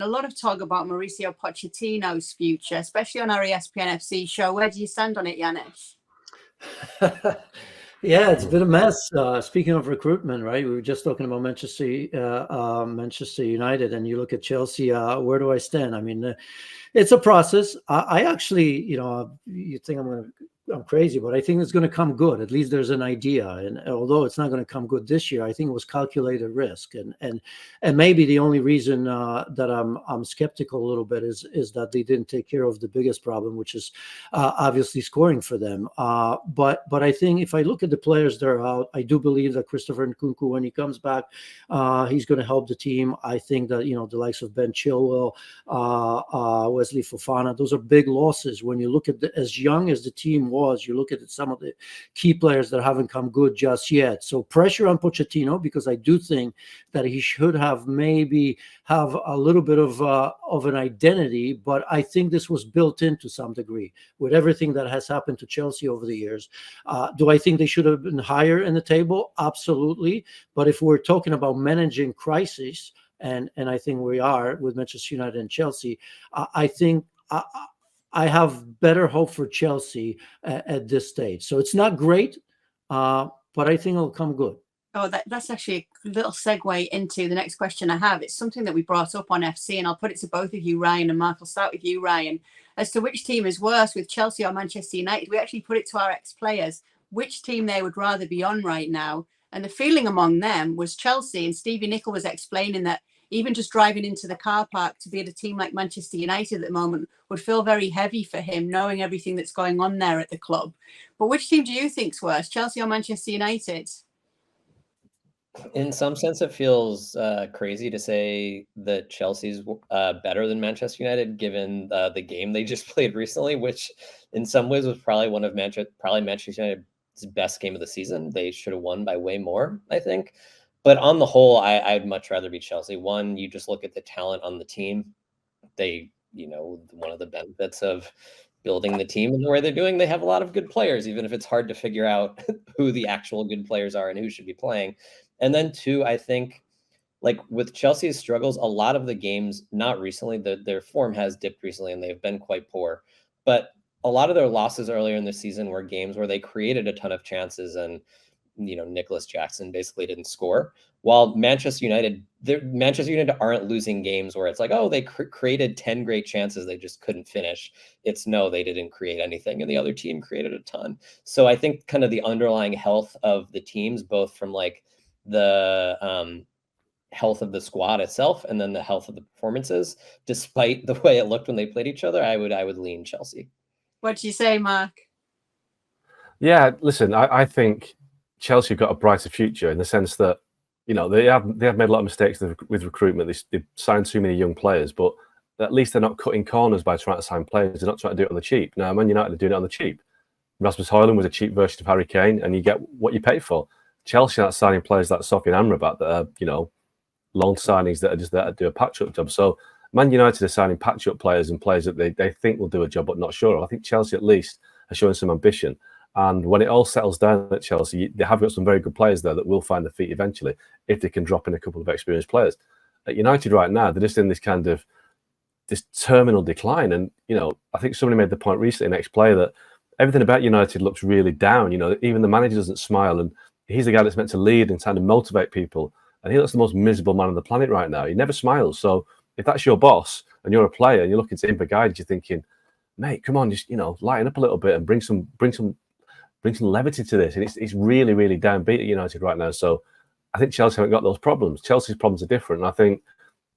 A lot of talk about Mauricio Pochettino's future, especially on our ESPN FC show. Where do you stand on it, Yanis? Yeah, it's been a mess. Speaking of recruitment, right? We were just talking about Manchester United, and you look at Chelsea. Where do I stand? I mean, it's a process. I actually, you think I'm crazy, but I think it's going to come good. At least there's an idea, and although it's not going to come good this year, I think it was calculated risk, and maybe the only reason that I'm skeptical a little bit is that they didn't take care of the biggest problem, which is obviously scoring for them. But I think if I look at the players that are out, I do believe that Christopher Nkunku, when he comes back, he's going to help the team. I think that the likes of Ben Chilwell, Wesley Fofana, those are big losses. When you look at as young as the team was, you look at some of the key players that haven't come good just yet. So pressure on Pochettino, because I do think that he should have maybe have a little bit of an identity, but I think this was built in to some degree with everything that has happened to Chelsea over the years. Do I think they should have been higher in the table? Absolutely. But if we're talking about managing crisis, and I think we are with Manchester United and Chelsea, I think I have better hope for Chelsea at this stage. So it's not great, but I think it'll come good. Oh, that's actually a little segue into the next question I have. It's something that we brought up on FC, and I'll put it to both of you, Ryan and Mark. I'll start with you, Ryan. As to which team is worse, with Chelsea or Manchester United, we actually put it to our ex-players, which team they would rather be on right now. And the feeling among them was Chelsea, and Stevie Nicol was explaining that even just driving into the car park to be at a team like Manchester United at the moment would feel very heavy for him, knowing everything that's going on there at the club. But which team do you think's worse, Chelsea or Manchester United? In some sense, it feels crazy to say that Chelsea's better than Manchester United, given the game they just played recently, which in some ways was probably one of Manchester United's best game of the season. They should have won by way more, I think. But on the whole, I'd much rather be Chelsea. One, you just look at the talent on the team. They, one of the benefits of building the team and the way they're doing, they have a lot of good players, even if it's hard to figure out who the actual good players are and who should be playing. And then two, I think, like with Chelsea's struggles, a lot of the games, not recently, their form has dipped recently and they've been quite poor. But a lot of their losses earlier in the season were games where they created a ton of chances and Nicholas Jackson basically didn't score. While Manchester United aren't losing games where it's like, oh, they created 10 great chances, they just couldn't finish. It's no, they didn't create anything, and the other team created a ton. So I think kind of the underlying health of the teams, both from like the health of the squad itself and then the health of the performances, despite the way it looked when they played each other, I would lean Chelsea. What do you say, Mark? Yeah, listen, I think Chelsea have got a brighter future in the sense that, they have made a lot of mistakes with recruitment. They've signed too many young players, but at least they're not cutting corners by trying to sign players. They're not trying to do it on the cheap. Now, Man United are doing it on the cheap. Rasmus Højlund was a cheap version of Harry Kane, and you get what you pay for. Chelsea are signing players like Sofian Amrabat that are, loan signings that are just there to do a patch-up job. So Man United are signing patch-up players and players that they think will do a job but not sure of. I think Chelsea at least are showing some ambition. And when it all settles down at Chelsea, they have got some very good players there that will find their feet eventually if they can drop in a couple of experienced players. At United right now, they're just in this kind of this terminal decline. And, I think somebody made the point recently, an ex-player, that everything about United looks really down. Even the manager doesn't smile. And he's the guy that's meant to lead and kind of motivate people. And he looks the most miserable man on the planet right now. He never smiles. So if that's your boss and you're a player and you're looking to him for guidance, you're thinking, mate, come on, just, lighten up a little bit and bring some levity to this. And it's really, really downbeat at United right now. So I think Chelsea haven't got those problems. Chelsea's problems are different. And I think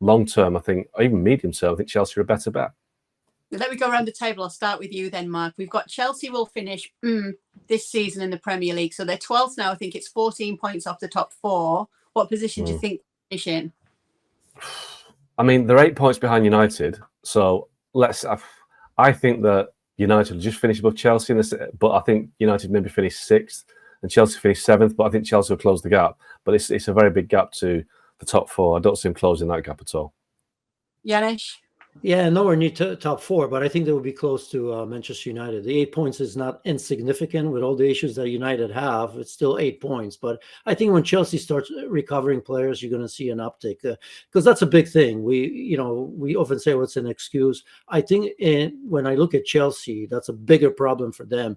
long term, or even medium term, I think Chelsea are a better bet. Let me go around the table. I'll start with you then, Mark. We've got Chelsea will finish this season in the Premier League. So they're 12th now. I think it's 14 points off the top four. What position do you think they finish in? I mean, they're 8 points behind United. So I think that United will just finish above Chelsea, but I think United maybe finish 6th and Chelsea finish 7th. But I think Chelsea will close the gap. But it's a very big gap to the top four. I don't see them closing that gap at all. Yanis? Yeah, nowhere near top 4, but I think they will be close to Manchester United. The 8 points is not insignificant with all the issues that United have. It's still 8 points, but I think when Chelsea starts recovering players, you're going to see an uptick because that's a big thing. We often say what's an excuse. I think when I look at Chelsea, that's a bigger problem for them.